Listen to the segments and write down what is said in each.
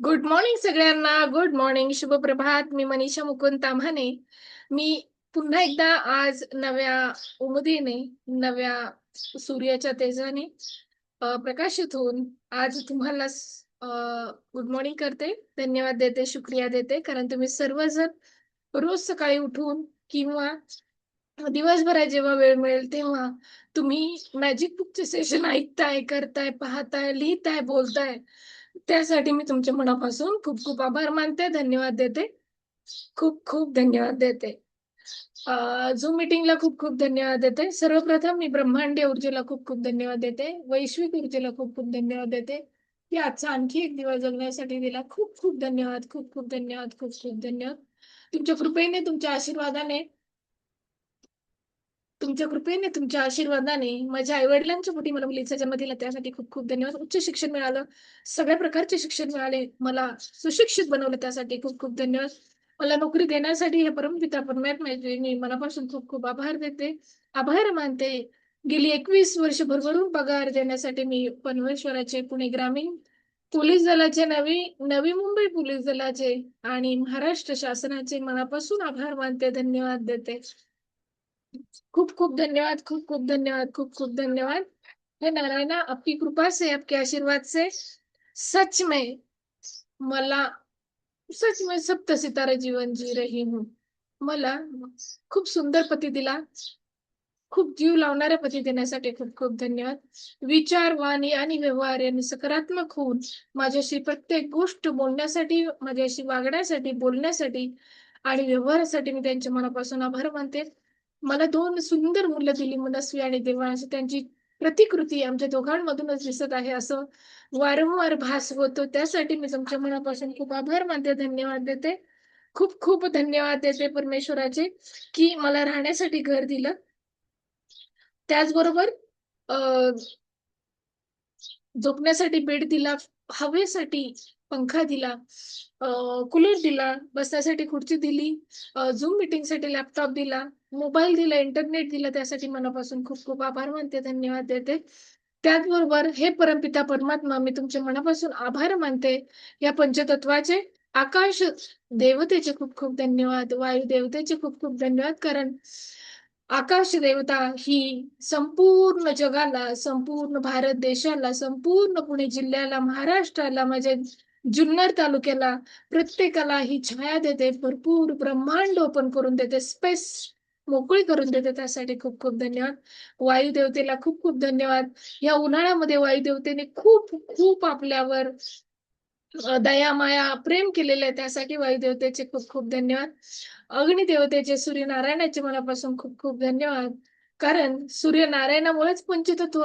Good morning सगळ्यांना. Good morning, शुभ प्रभात. मी मनीषा मुकुंद ताम्हाणे. मी पुन्हा एकदा आज नव्या उमेदीने, नव्या सूर्याच्या तेजाने प्रकाशित होऊन आज तुम्हाला गुड मॉर्निंग करते, धन्यवाद देते, शुक्रिया देते. कारण तुम्ही सर्वजण रोज सकाळी उठून किंवा दिवसभरात जेव्हा वेळ मिळेल तेव्हा तुम्ही मॅजिक बुकचे सेशन ऐकताय, करताय, पाहताय, लिहिताय, बोलताय. त्यासाठी मी तुमच्या मनापासून खूप खूप आभार मानते, धन्यवाद देते. खूप खूप धन्यवाद देते. झूम मीटिंगला खूप खूप धन्यवाद देते. सर्वप्रथम मी ब्रह्मांडीय ऊर्जेला खूप खूप धन्यवाद देते. वैश्विक ऊर्जेला खूप खूप धन्यवाद देते, की आजचा आणखी एक दिवस जगण्यासाठी दिला. खूप खूप धन्यवाद, खूप खूप धन्यवाद, खूप खूप धन्यवाद. तुमच्या कृपेने, तुमच्या आशीर्वादाने, तुमच्या कृपेने, तुमच्या आशीर्वादाने माझ्या आई वडिलांच्या पोटी मला मुलीचा जन्म दिला, त्यासाठी खूप खूप धन्यवाद. उच्च शिक्षण मिळालं, सगळ्या प्रकारचे शिक्षण मिळाले, मला सुशिक्षित बनवलं, त्यासाठी खूप खूप धन्यवाद. मला नोकरी देण्यासाठी हे परमपिता परमात्म्याचे मी मनापासून खूप खूप आभार देते, आभार मानते. गेली 21 वर्ष भरभरून पगार देण्यासाठी मी परमेश्वराचे, पुणे ग्रामीण पोलीस दलाचे, नवी नवी मुंबई पोलीस दलाचे आणि महाराष्ट्र शासनाचे मनापासून आभार मानते, धन्यवाद देते. खूप खूप धन्यवाद, खूप खूप धन्यवाद, खूप खूप धन्यवाद. हे नारायणा, आपकी कृपा से, आपके आशीर्वाद से सच में मला सच में सप्त सितारे जीवन जी रही हूँ. मला खूप सुंदर पती दिला, खूप जीव लावणाऱ्या पती देण्यासाठी खूप खूप धन्यवाद. विचार, वाणी आणि व्यवहार यांनी सकारात्मक होऊन माझ्याशी प्रत्येक गोष्ट बोलण्यासाठी, माझ्याशी वागण्यासाठी, बोलण्यासाठी आणि व्यवहारासाठी मी त्यांच्या मनापासून आभार मानते. मला दोन सुंदर मुलं दिली, मनस्वी आणि देवांश. त्यांची प्रतिकृती आमच्या दोघांमधूनच दिसत आहे, असं वारंवार भास होतो. त्यासाठी मी तुमच्या मनापासून खूप आभार मानते, धन्यवाद देते. खूप खूप धन्यवाद देते परमेश्वराचे, की मला राहण्यासाठी घर दिलं. त्याचबरोबर अ, झोपण्यासाठी बेड दिला, हवेसाठी पंखा दिला, कूलर दिला, बसण्यासाठी खुर्ची दिली, झूम मीटिंगसाठी लॅपटॉप दिला, मोबाईल दिला, इंटरनेट दिला. त्यासाठी मनापासून खूप खूप आभार मानते, धन्यवाद देते. त्याचबरोबर हे परमपिता परमात्मा, मी तुमच्या मनापासून आभार मानते. या पंचतत्वाचे, आकाश देवतेचे खूप खूप धन्यवाद, वायू देवतेचे खूप खूप धन्यवाद. कारण आकाश देवता ही संपूर्ण जगाला, संपूर्ण भारत देशाला, संपूर्ण पुणे जिल्ह्याला, महाराष्ट्राला, माझ्या जुन्नर तालुक्याला, प्रत्येकाला ही छाया देते, भरपूर ब्रह्मांड ओपन करून देते, स्पेस मोकळी करून देते. त्यासाठी खूप खूप धन्यवाद. वायू देवतेला खूप खूप धन्यवाद. या उन्हाळ्यामध्ये वायू देवतेने खूप खूप आपल्यावर दया, माया, प्रेम केलेलं आहे. त्यासाठी वायुदेवतेचे खूप खूप धन्यवाद. अग्निदेवतेचे, सूर्यनारायणाचे मनापासून खूप खूप धन्यवाद. कारण सूर्यनारायणामुळेच पंचतत्व,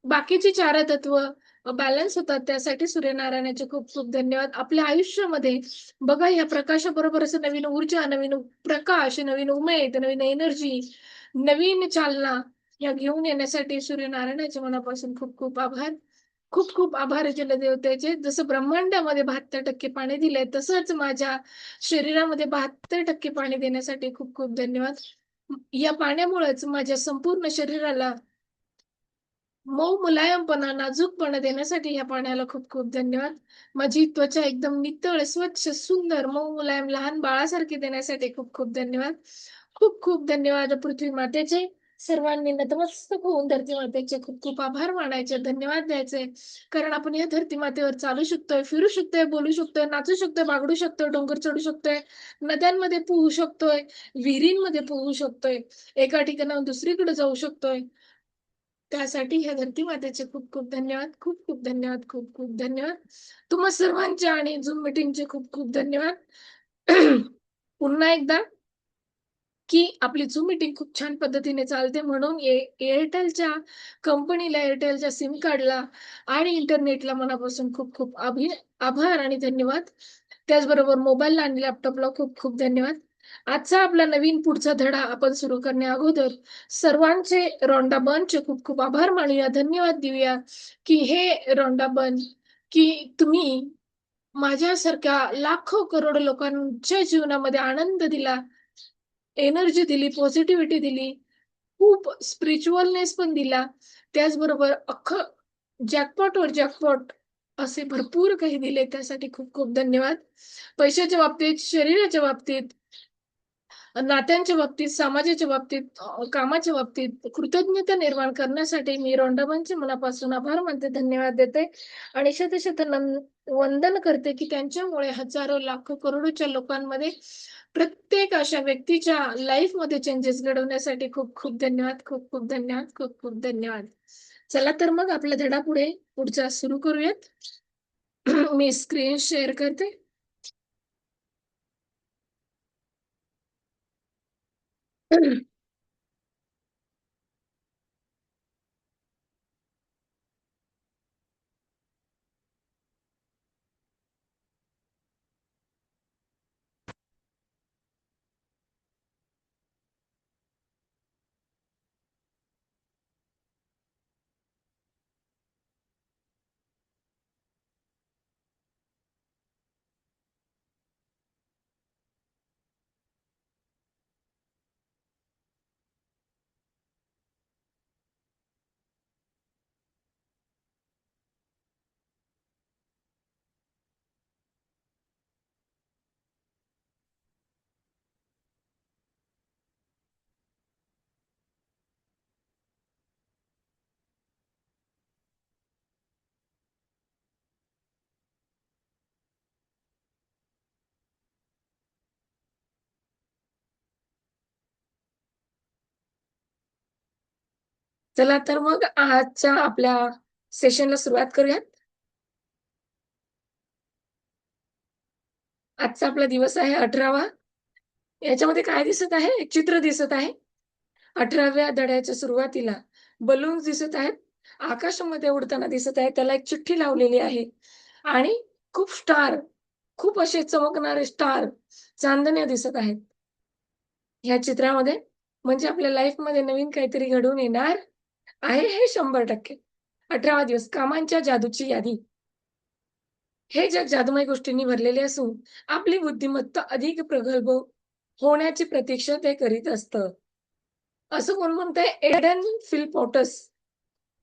बाकीची चार तत्व बॅलन्स होतात. त्यासाठी सूर्यनारायणाचे खूप खूप धन्यवाद. आपल्या आयुष्यामध्ये बघा, या प्रकाशाबरोबर असं नवीन ऊर्जा, नवीन प्रकाश, नवीन उमेद, नवीन एनर्जी, नवीन चालना या घेऊन येण्यासाठी सूर्यनारायणाच्या मनापासून खूप खूप आभार. खूप खूप आभार जलदेवतेचे. जसं ब्रह्मांडामध्ये 72% पाणी दिलंय, तसंच माझ्या शरीरामध्ये 72% पाणी देण्यासाठी खूप खूप धन्यवाद. या पाण्यामुळेच माझ्या संपूर्ण शरीराला मऊ मुलायमपणा, नाजूकपणा देण्यासाठी या पाण्याला खूप खूप धन्यवाद. माझी त्वचा एकदम नितळ, स्वच्छ, सुंदर, मऊ मुलायम, लहान बाळासारखी देण्यासाठी खूप खूप धन्यवाद. खूप खूप धन्यवाद पृथ्वी मातेचे. सर्वांनी नतमस्तक होऊन धरती मातेचे खूप खूप आभार मानायचे, धन्यवाद द्यायचे. कारण आपण या धरती मातेवर चालू शकतोय, फिरू शकतोय, बोलू शकतोय, नाचू शकतोय, बागडू शकतोय, डोंगर चढू शकतोय, नद्यांमध्ये पोहू शकतोय, विहिरींमध्ये पोहू शकतोय, एका ठिकाणाहून दुसरीकडे जाऊ शकतोय. त्यासाठी ह्या धरती मातेचे खूप खूप धन्यवाद, खूप खूप धन्यवाद, खूप खूप धन्यवाद. तुम्हा सर्वांचे आणि झूम मीटिंगचे खूप खूप धन्यवाद. पुन्हा एकदा, की आपली झूम मीटिंग खूप छान पद्धतीने चालते, म्हणून एअरटेलच्या कंपनीला, एअरटेलच्या सिम कार्डला आणि इंटरनेटला मनापासून खूप खूप आभार आणि धन्यवाद. त्याचबरोबर मोबाईलला आणि लॅपटॉपला खूप खूप धन्यवाद. आजचा आपला नवीन पुढचा धडा आपण सुरू करण्या अगोदर सर्वांचे रोंडाबनचे खूप खूप आभार मानूया, धन्यवाद देऊया, की हे रोंडाबन, की तुम्ही माझ्यासारख्या लाखो करोड लोकांच्या जीवनामध्ये आनंद दिला, एनर्जी दिली, पॉझिटिव्हिटी दिली, खूप स्पिरिच्युअलनेस पण दिला. त्याचबरोबर अख्खं जॅकपॉटवर जॅकपॉट असे भरपूर काही दिले त्यासाठी खूप खूप धन्यवाद. पैशाच्या बाबतीत, शरीराच्या बाबतीत, नात्यांच्या बाबतीत, समाजाच्या बाबतीत, कामाच्या बाबतीत कृतज्ञता निर्माण करण्यासाठी मी रोंडाबांचे मनापासून आभार मानते, धन्यवाद देते आणि शतशत वंदन करते, की त्यांच्यामुळे हजारो, लाखो, करोडोच्या लोकांमध्ये प्रत्येक अशा व्यक्तीच्या लाईफमध्ये चेंजेस घडवण्यासाठी खूप खूप धन्यवाद, खूप खूप धन्यवाद, खूप खूप धन्यवाद. चला तर मग आपला धडा पुढचा सुरू करूयात. मी स्क्रीन शेअर करते. चला तर मग आजच्या आपल्या सेशनला सुरुवात करूयात. आजचा आपला दिवस आहे 18वा. याच्यामध्ये काय दिसत आहे? एक चित्र दिसत आहे. 18व्या धड्याच्या सुरुवातीला बलून्स दिसत आहेत. आकाशामध्ये उडताना दिसत आहे. त्याला एक चिठ्ठी लावलेली आहे आणि खूप स्टार, खूप असे चमकणारे स्टार, चांदण्या दिसत आहेत. ह्या चित्रामध्ये म्हणजे आपल्या लाईफमध्ये नवीन काहीतरी घडून येणार आहे हे 100%. 18वा दिवस कामांच्या जादूची यादी. हे जग जादूमय गोष्टींनी भरलेले असून आपली बुद्धिमत्ता अधिक प्रगल्भ होण्याची प्रतीक्षा ते करीत असतं. असं कोण म्हणतंय? एडन फिलपॉटस,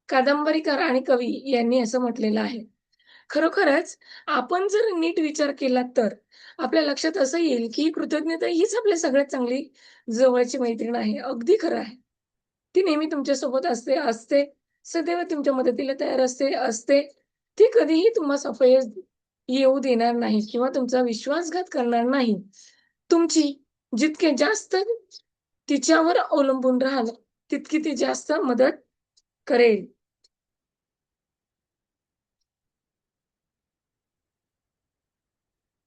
कादंबरीकार आणि कवी यांनी असं म्हटलेलं आहे. खरोखरच आपण जर नीट विचार केला तर आपल्या लक्षात असं येईल, की कृतज्ञता हीच आपल्या सगळ्यात चांगली जवळची मैत्रीण आहे. अगदी खरं आहे. ती नेहमी तुमच्यासोबत असते. सदैव तुमच्या मदतीला तयार असते. ती कधीही तुम्हास अपयश येऊ देणार नाही किंवा तुमचा विश्वासघात करणार नाही. तुमची जितके जास्त तिच्यावर अवलंबून राहाल, तितकी ती जास्त मदत करेल.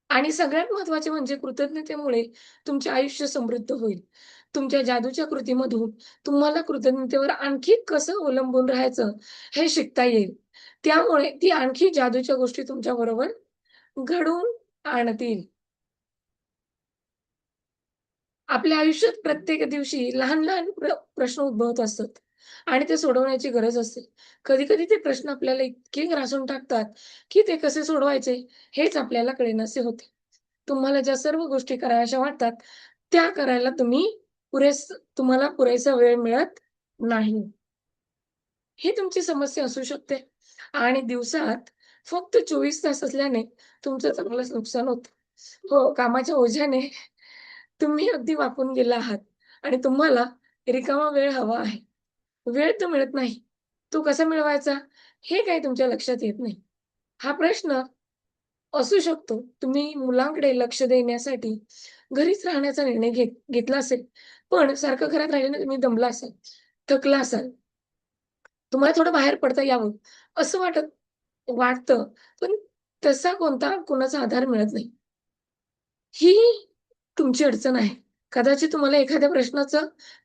आणि सगळ्यात महत्त्वाचे म्हणजे कृतज्ञतेमुळे तुमचे आयुष्य समृद्ध होईल. तुमच्या जादूच्या कृतीमधून तुम्हाला कृतज्ञतेवर आणखी कसं अवलंबून राहायचं हे शिकता येईल. त्यामुळे ती आणखी जादूच्या गोष्टी तुमच्याबरोबर घडवून आणतील. आपल्या आयुष्यात प्रत्येक दिवशी लहान-लहान प्रश्न उद्भवत असतात आणि ते सोडवण्याची गरज असते. कधी-कधी ते प्रश्न आपल्याला इतके ग्रासून टाकतात, की ते कसे सोडवायचे हेच आपल्याला कळेनासे होते. तुम्हाला ज्या सर्व गोष्टी कराव्याशा वाटतात, त्या करायला तुम्हाला पुरेसा वेळ मिळत नाही. ही तुमची समस्या असू शकते आणि दिवसात फक्त 24 तास असल्याने तुमचं चांगलंच नुकसान होतं. हो, कामाच्या ओझ्याने तुम्ही अगदी वाकून गेला आहात आणि तुम्हाला रिकामा वेळ हवा आहे. वेळ तर मिळत नाही. तो कसा मिळवायचा हे काही तुमच्या लक्षात येत नाही. हा प्रश्न असू शकतो. तुम्ही मुलांकडे लक्ष देण्यासाठी घरीच राहण्याचा निर्णय घेतला असेल. पण सारखं घरात राहिल्याने तुम्ही दमला असाल, थकला असाल. तुम्हाला थोडं बाहेर पडता यावं असं वाटतं. पण तसा कोणाचा आधार मिळत नाही. ही तुमची अडचण आहे. कदाचित तुम्हाला एखाद्या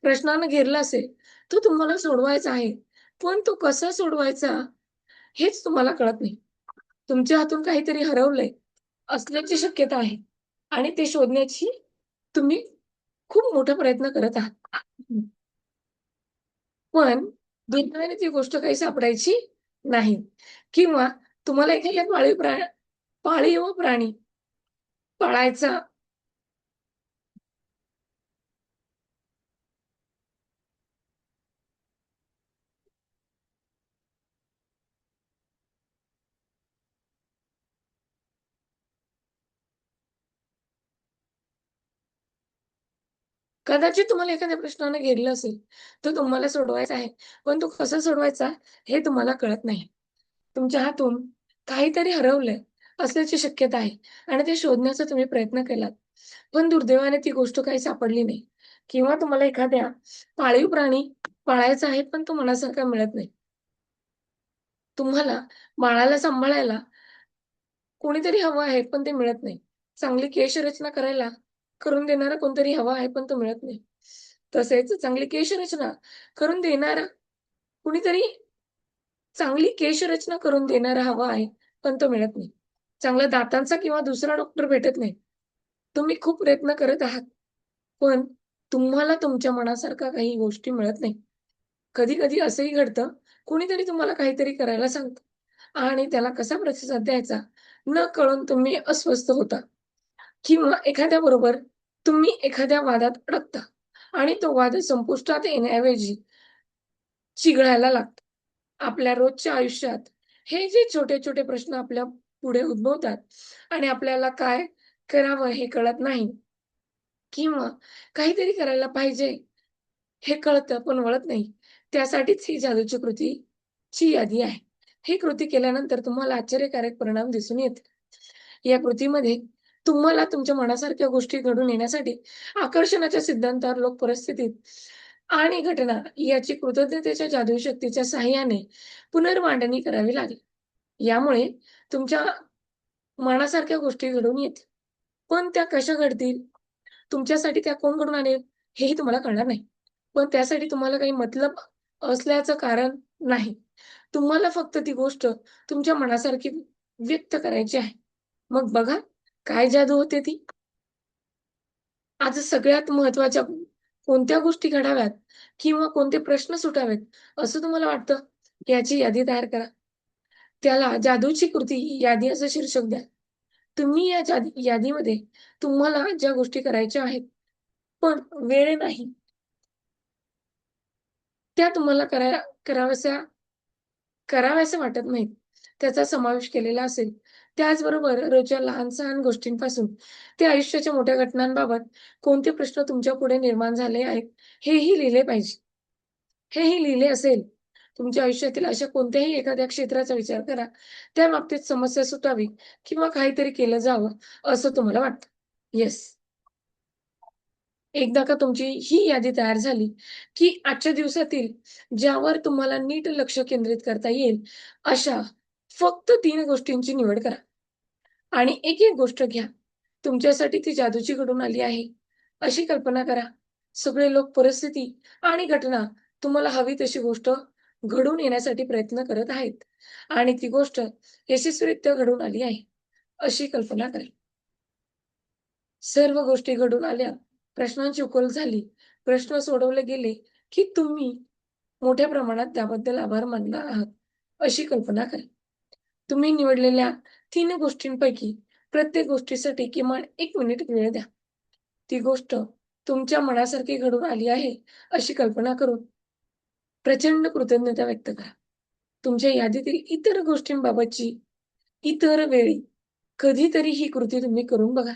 प्रश्नानं घेरला असेल, तो तुम्हाला सोडवायचा आहे. पण तो कसा सोडवायचा हेच तुम्हाला कळत नाही. तुमच्या हातून काहीतरी हरवलंय असल्याची शक्यता आहे आणि ते शोधण्याची तुम्ही खूप मोठा प्रयत्न करत आहात. पण दुर्दैवाने ती गोष्ट काही सापडायची नाही किंवा तुम्हाला एखाद्या पाळीव प्राणी पाळायचा कदाचित तुम्हाला एखाद्या प्रश्नाने घेरलं असेल, तो तुम्हाला सोडवायचा आहे. पण तो कसा सोडवायचा हे तुम्हाला कळत नाही. तुमच्या हातून काहीतरी हरवलंय असल्याची शक्यता आहे आणि ते शोधण्याचा तुम्ही प्रयत्न केलात. पण दुर्दैवाने ती गोष्ट काही सापडली नाही किंवा तुम्हाला एखाद्या पाळीव प्राणी पाळायचा आहे, पण तो मनासारखा मिळत नाही. तुम्हाला बाळाला सांभाळायला कोणीतरी हवं आहे, पण ते मिळत नाही. चांगली केशरचना करून देणारा कोणतरी हवा आहे, पण तो मिळत नाही. तसेच चांगली केशरचना करून देणारा कुणीतरी चांगली केशरचना करून देणारा हवा आहे, पण तो मिळत नाही. चांगल्या दातांचा किंवा दुसरा डॉक्टर भेटत नाही. तुम्ही खूप प्रयत्न करत आहात, पण तुम्हाला तुमच्या मनासारख्या काही गोष्टी मिळत नाही. कधी-कधी असंही घडतं, कुणीतरी तुम्हाला काहीतरी करायला सांगतं आणि त्याला कसा प्रतिसाद द्यायचा कळून तुम्ही अस्वस्थ होता किंवा एखाद्याबरोबर तुम्ही एखाद्या वादात अडकता आणि तो वाद संपुष्टात येण्याऐवजी चिघळायला लागतो. आपल्या रोजच्या आयुष्यात हे जे छोटे-छोटे प्रश्न आपल्या पुढे उद्भवतात आणि आपल्याला काय करावं हे कळत नाही किंवा काहीतरी करायला पाहिजे हे कळतं पण वळत नाही. त्यासाठीच ही जादूची कृतीची यादी आहे. ही कृती केल्यानंतर तुम्हाला आश्चर्यकारक परिणाम दिसून येतील. या कृतीमध्ये तुम्हाला तुमच्या मनासारख्या गोष्टी घडून येण्यासाठी आकर्षणाच्या सिद्धांतावर लोक परिस्थितीत आणि घटना याची कृतज्ञतेच्या जादुई शक्तीच्या सहाय्याने पुनर्मांडणी करावी लागेल. यामुळे तुमच्या मनासारख्या गोष्टी घडून येतील. पण त्या कशा घडतील? तुमच्यासाठी त्या कोण घडून आणेल? हेही तुम्हाला कळणार नाही. पण त्यासाठी तुम्हाला काही मतलब असल्याचं कारण नाही. तुम्हाला फक्त ती गोष्ट तुमच्या मनासारखी व्यक्त करायची आहे. मग बघा काय जादू होते ती. आज सगळ्यात महत्त्वाच्या कोणत्या गोष्टी घडाव्यात किंवा कोणते प्रश्न सुटावेत असं तुम्हाला वाटतं? याची यादी तयार करा. त्याला जादूची कृती यादी असं शीर्षक द्या. तुम्ही या यादीमध्ये तुम्हाला ज्या गोष्टी करायच्या आहेत, पण वेळ नाही, त्या तुम्हाला कराव्याशा कराव्याशा वाटत नाहीत, त्याचा समावेश केलेला असेल. त्याचबरोबर रोजच्या लहान-सहान गोष्टींपासून ते आयुष्याच्या मोठ्या घटनांबाबत कोणते प्रश्न तुमच्यापुढे निर्माण झाले आहेत, हेही लिहिले पाहिजे. हेही लिहिले असेल, तुमच्या आयुष्यातील अशा कोणत्याही एखाद्या क्षेत्राचा विचार करा. त्या बाबतीत समस्या सुटावी किंवा काहीतरी केलं जावं असं तुम्हाला वाटतं. येस. एकदा का तुमची ही यादी तयार झाली, की आजच्या दिवसातील ज्यावर तुम्हाला नीट लक्ष केंद्रित करता येईल, अशा फक्त 3 गोष्टींची निवड करा आणि एक-एक गोष्ट घ्या. तुमच्यासाठी ती जादूची घडून आली आहे, अशी कल्पना करा. सगळे लोक, परिस्थिती आणि घटना तुम्हाला हवी तशी गोष्ट घडून येण्यासाठी प्रयत्न करत आहेत आणि ती गोष्ट यशस्वीरित्या घडून आली आहे, अशी कल्पना करा. सर्व गोष्टी घडून आल्या, प्रश्नांची उकल झाली, प्रश्न सोडवले गेले, की तुम्ही मोठ्या प्रमाणात त्याबद्दल आभार मानणार आहात, अशी कल्पना करा. तुम्ही निवडलेल्या 3 गोष्टींपैकी प्रत्येक गोष्टीसाठी किमान 1 मिनिट वेळ द्या. ती गोष्ट तुमच्या मनासारखी घडून आली आहे, अशी कल्पना करून प्रचंड कृतज्ञता व्यक्त करा. तुमच्या यादीतील इतर गोष्टींबाबतची इतर वेळी कधीतरी ही कृती तुम्ही करून बघा.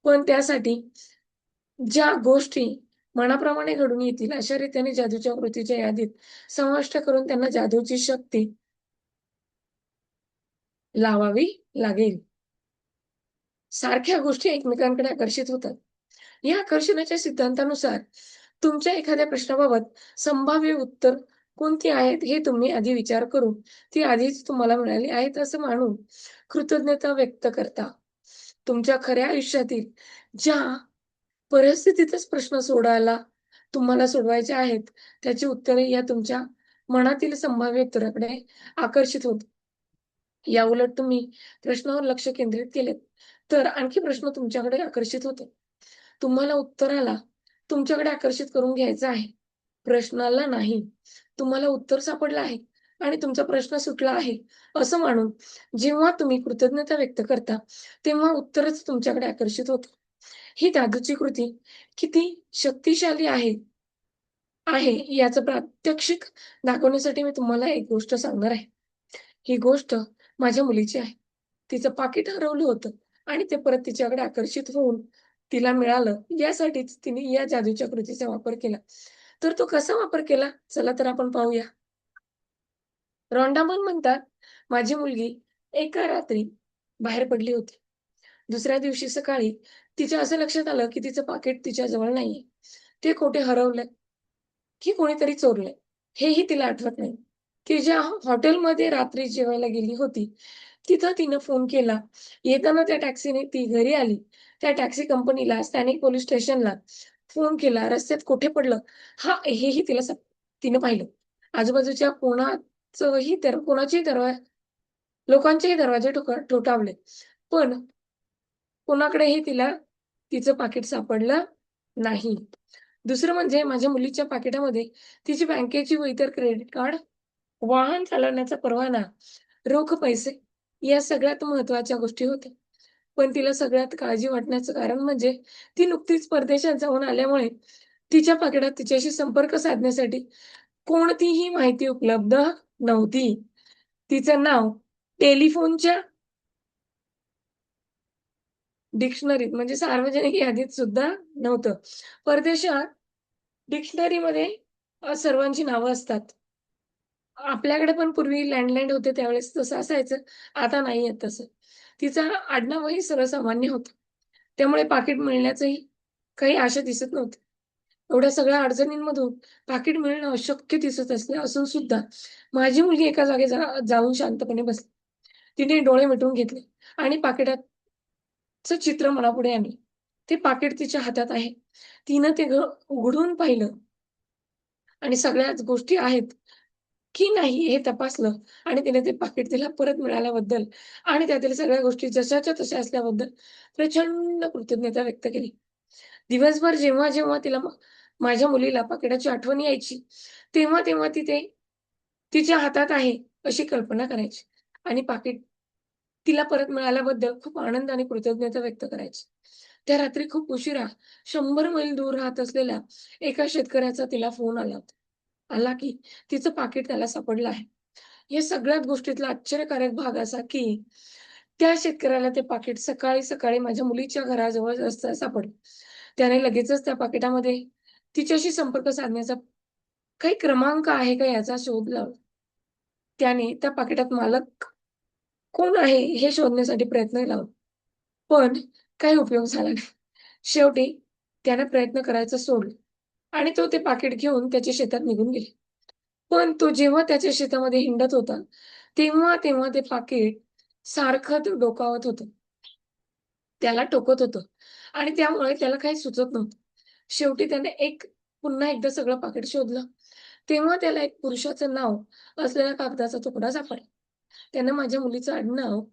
पण त्यासाठी ज्या गोष्टी मनाप्रमाणे घडून येतील अशा रीतीने जादूच्या कृतीच्या यादीत समाविष्ट करून त्यांना जादूची शक्ती लावावी लागेल. सारख्या गोष्टी एकमेकांकडे आकर्षित होतात. या आकर्षणाच्या सिद्धांतानुसार तुमच्या एखाद्या प्रश्नाबाबत संभाव्य उत्तर कोणती आहेत हे तुम्ही आधी विचार करून ती आधीच तुम्हाला मिळाली आहेत असं मानून कृतज्ञता व्यक्त करता. तुमच्या खऱ्या आयुष्यातील ज्या परिस्थितीतच प्रश्न तुम्हाला सोडवायचे आहेत, त्याची उत्तरे या तुमच्या मनातील संभाव्य उत्तराकडे आकर्षित होतात. याउलट तुम्ही प्रश्नावर लक्ष केंद्रित केलेत, तर आणखी प्रश्न तुमच्याकडे आकर्षित होतात. तुम्हाला उत्तराला तुमच्याकडे आकर्षित करून घ्यायचं आहे, प्रश्नाला नाही. तुम्हाला उत्तर सापडलं आहे आणि तुमचा प्रश्न सुटला आहे, असं मानून जेव्हा तुम्ही कृतज्ञता व्यक्त करता, तेव्हा उत्तरच तुमच्याकडे आकर्षित होतं. ही जादूची कृती किती शक्तिशाली आहे याचं प्रात्यक्षिक दाखवण्यासाठी मी तुम्हाला एक गोष्ट सांगणार आहे. ही गोष्ट माझ्या मुलीची आहे. तिचं पाकीट हरवलं होतं आणि ते परत तिच्याकडे आकर्षित होऊन तिला मिळालं यासाठीच तिने या जादूच्या कृतीचा वापर केला. तर तो कसा वापर केला? चला तर आपण पाहूया. रॉन्डामन म्हणतात, माझी मुलगी एका रात्री बाहेर पडली होती. दुसऱ्या दिवशी सकाळी तिच्या असं लक्षात आलं, की तिचं पाकीट तिच्याजवळ नाहीये. ते कुठे हरवलंय, की कोणीतरी चोरलंय, हेही तिला आठवत नाही. ती ज्या हॉटेलमध्ये रात्री जेवायला गेली होती, तिथं तिनं फोन केला. येताना त्या टॅक्सीने ती घरी आली. त्या टॅक्सी कंपनीला, स्थानिक पोलिस स्टेशनला फोन केला. रस्त्यात कुठे पडलं, हेही तिनं पाहिलं. आजूबाजूच्या कोणाचेही लोकांचेही दरवाजे ठोठावले. पण कोणाकडेही तिला तिचं पाकीट सापडलं नाही. दुसरं म्हणजे माझ्या मुलीच्या पाकिटामध्ये तिची बँकेची व इतर क्रेडिट कार्ड, वाहन चालवण्याचा परवाना, रोख पैसे या सगळ्यात महत्त्वाच्या गोष्टी होत्या. पण तिला सगळ्यात काळजी वाटण्याचं कारण म्हणजे ती नुकतीच परदेशात जाऊन आल्यामुळे तिच्या पाकिटात तिच्याशी संपर्क साधण्यासाठी कोणतीही माहिती उपलब्ध नव्हती. तिचं नाव टेलिफोनच्या डिक्शनरीत म्हणजे सार्वजनिक यादीत सुद्धा नव्हतं. परदेशात डिक्शनरीमध्ये सर्वांची नावं असतात. आपल्याकडे पण पूर्वी लँडलाईन होते त्यावेळेस तसं असायचं. आता नाहीये तसं. तिचं आडनावही सर्वसामान्य होतं. त्यामुळे पाकीट मिळण्याचंही काही आशा दिसत नव्हती. एवढ्या सगळ्या अडचणींमधून पाकीट मिळणं अशक्य दिसत असून सुद्धा माझी मुलगी एका जागी जाऊन शांतपणे बसली. तिने डोळे मिटून घेतले आणि पाकिटाचं चित्र मनापुढे आणलं. ते पाकीट तिच्या हातात आहे. तिनं ते उघडून पाहिलं आणि सगळ्याच गोष्टी आहेत की नाही हे तपासलं आणि तिने ते पाकीट तिला परत मिळाल्याबद्दल आणि त्यातील सगळ्या गोष्टी जशाच्या तशा असल्याबद्दल प्रचंड कृतज्ञता व्यक्त केली. दिवसभर जेव्हा-जेव्हा तिला माझ्या मुलीला पाकिटाची आठवण यायची, तेव्हा-तेव्हा ती ते तिच्या हातात आहे अशी कल्पना करायची आणि पाकीट तिला परत मिळाल्याबद्दल खूप आनंद आणि कृतज्ञता व्यक्त करायची. त्या रात्री खूप उशिरा 100 मैल दूर राहत असलेल्या एका शेतकऱ्याचा तिला फोन आला की तिचं पाकीट त्याला सापडलं आहे. या सगळ्यात गोष्टीतला आश्चर्यकारक भाग असा की त्या शेतकऱ्याला ते पाकीट सकाळी-सकाळी माझ्या मुलीच्या घराजवळ सापडलं. त्याने लगेचच त्या पाकिटामध्ये तिच्याशी संपर्क साधण्याचा काही क्रमांक आहे का याचा शोध लावला. त्याने त्या पाकिटात मालक कोण आहे हे शोधण्यासाठी प्रयत्न लावला. पण काही उपयोग झाला नाही. शेवटी त्याने प्रयत्न करायचं सोडलं आणि तो ते पाकीट घेऊन त्याच्या शेतात निघून गेले. पण तो जेव्हा त्याच्या शेतामध्ये हिंडत होता, तेव्हा ते पाकीट सारखं ते डोकावत होतं. त्याला टोकत होतं आणि त्यामुळे त्याला काही सुचत नव्हतं. शेवटी त्याने पुन्हा एकदा सगळं पाकीट शोधलं. तेव्हा त्याला एक पुरुषाचं नाव असलेला कागदाचा तुकडा सापडला. त्यानं माझ्या मुलीचं आडनाव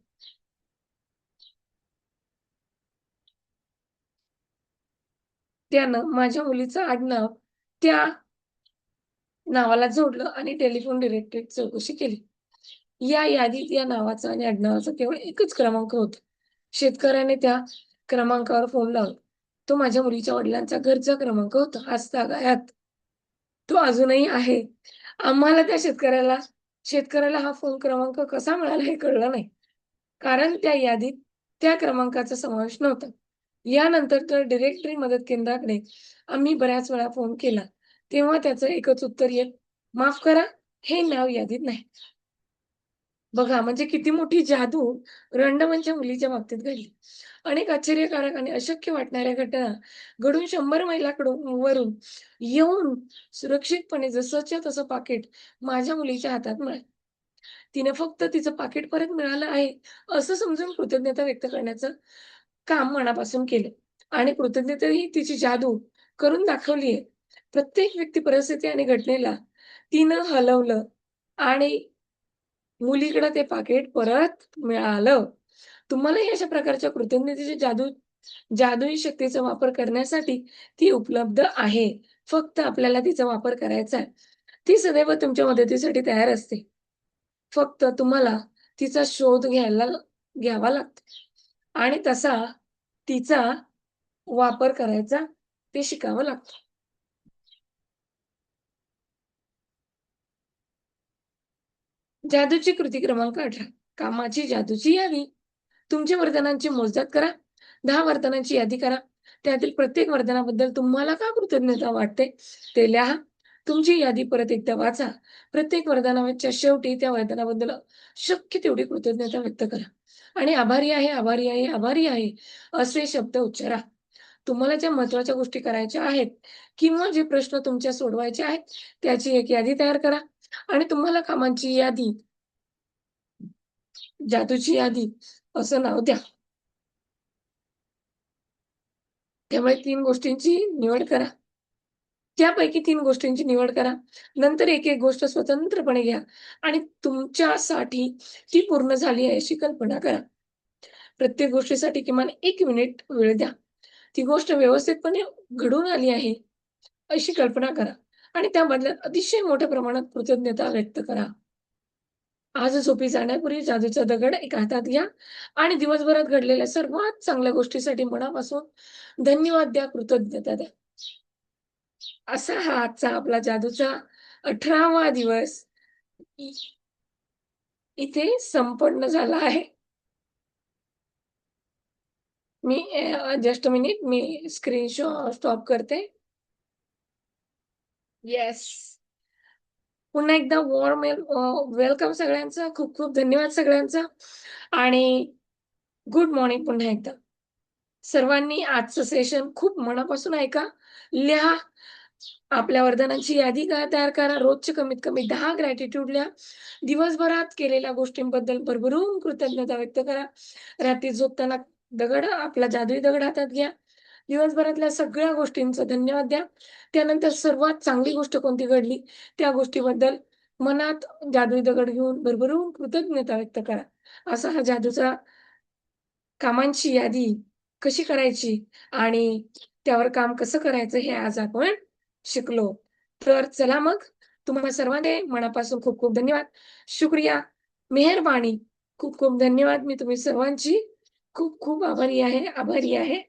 त्यानं माझ्या मुलीचं आडनाव त्या नावाला जोडलं आणि टेलिफोन डिरेक्टरीत चौकशी केली. या यादीत या नावाचा आणि आडनावाचा केवळ एकच क्रमांक होता. शेतकऱ्याने त्या क्रमांकावर फोन लावला. तो माझ्या मुलीच्या वडिलांचा घरचा क्रमांक होता. आजतागायत तो अजूनही आहे. आम्हाला त्या शेतकऱ्याला हा फोन क्रमांक कसा मिळाला हे कळलं नाही. कारण त्या यादीत त्या क्रमांकाचा समावेश नव्हता. यानंतर तर डिरेक्टरी मदत केंद्राकडे आम्ही बऱ्याच वेळा फोन केला. तेव्हा त्याचं एकच उत्तर येत, "माफ करा, हे नाव यादीत नाही." बघा, म्हणजे किती मोठी जादू रंडमनच्या मुलीच्या बाबतीत घडली. अनेक आश्चर्यकारक आणि अशक्य वाटणाऱ्या घटना घडून 100 मैलाकडून वरून येऊन सुरक्षितपणे जसंच्या तसं पाकीट माझ्या मुलीच्या हातात मिळालं. तिने फक्त तिचं पाकीट परत मिळालं आहे, असं समजून कृतज्ञता व्यक्त करण्याचं काम मनापासून केलं आणि कृतज्ञता ही तिची जादू करून दाखवली आहे. प्रत्येक व्यक्ती, परिस्थिती आणि घटनेला तिनं हलवलं आणि मुलीकडे ते पाकीट परत मिळालं. तुम्हालाही अशा प्रकारच्या कृतज्ञतेची जादुई शक्तीचा वापर करण्यासाठी ती उपलब्ध आहे. फक्त आपल्याला तिचा वापर करायचा आहे. ती सदैव तुमच्या मदतीसाठी तयार असते. फक्त तुम्हाला तिचा शोध घ्यावा लागतो आणि तसा तिचा वापर करायचा ते शिकावं लागतं. जादूची कृती क्रमांक 18. कामाची जादूची यादी. तुमच्या वरदानांची मोजदाद करा. 10 वरदानांची यादी करा. त्यातील प्रत्येक वरदानाबद्दल तुम्हाला का कृतज्ञता वाटते ते लिहा. तुमची यादी परत एकदा वाचा. प्रत्येक वरदानाच्या शेवटी त्या वरदानाबद्दल शक्य तेवढी कृतज्ञता व्यक्त करा आणि आभारी आहे, आभारी आहे, आभारी आहे असे शब्द उच्चारा. तुम्हाला ज्या महत्त्वाच्या गोष्टी करायच्या आहेत किंवा जे प्रश्न तुमच्या सोडवायचे आहेत, त्याची एक यादी तयार करा आणि तुम्हाला कामांची यादी, जादूची यादी असं नाव द्या. त्यामुळे 3 गोष्टींची निवड करा. त्यापैकी 3 गोष्टींची निवड करा. नंतर एक-एक गोष्ट स्वतंत्रपणे घ्या आणि तुमच्यासाठी ती पूर्ण झाली आहे अशी कल्पना करा. प्रत्येक गोष्टीसाठी किमान 1 मिनिट वेळ द्या. ती गोष्ट व्यवस्थितपणे घडून आली आहे अशी कल्पना करा आणि त्या बदल्यात अतिशय मोठ्या प्रमाणात कृतज्ञता व्यक्त करा. आज झोपी जाण्यापूर्वी जादूचा दगड एका हातात घ्या आणि दिवसभरात घडलेल्या सर्वात चांगल्या गोष्टीसाठी मनापासून धन्यवाद द्या, कृतज्ञता द्या. असा हा आजचा आपला जादूचा 18वा दिवस इ इथे संपन्न झाला आहे. मी just a minute me screen stop करते. येस. पुन्हा एकदा वॉर्म वेलकम सगळ्यांचं. खूप खूप धन्यवाद सगळ्यांचा आणि गुड मॉर्निंग पुन्हा एकदा. सर्वांनी आजचं सेशन खूप मनापासून ऐका. लिहा. आपल्या वरदानांची यादी तयार करा. रोजचे कमीत कमी 10 ग्रॅटिट्यूड लिहा. दिवसभरात केलेल्या गोष्टींबद्दल भरभरून कृतज्ञता व्यक्त करा. रात्री झोपताना आपला जादुई दगड हातात घ्या. दिवसभरातल्या सगळ्या गोष्टींचा धन्यवाद द्या. त्यानंतर सर्वात चांगली गोष्ट कोणती घडली, त्या गोष्टीबद्दल मनात जादुई दगड घेऊन भरभरून कृतज्ञता व्यक्त करा. असा हा जादूचा कामांची यादी कशी करायची आणि त्यावर काम कसं करायचं हे आज आपण शिकलो. तर चला मग तुम्हाला सर्वांचे मनापासून खूप खूप धन्यवाद. शुक्रिया, मेहरबानी. खूप खूप धन्यवाद. मी तुम्ही सर्वांची खूप खूप आभारी आहे, आभारी आहे.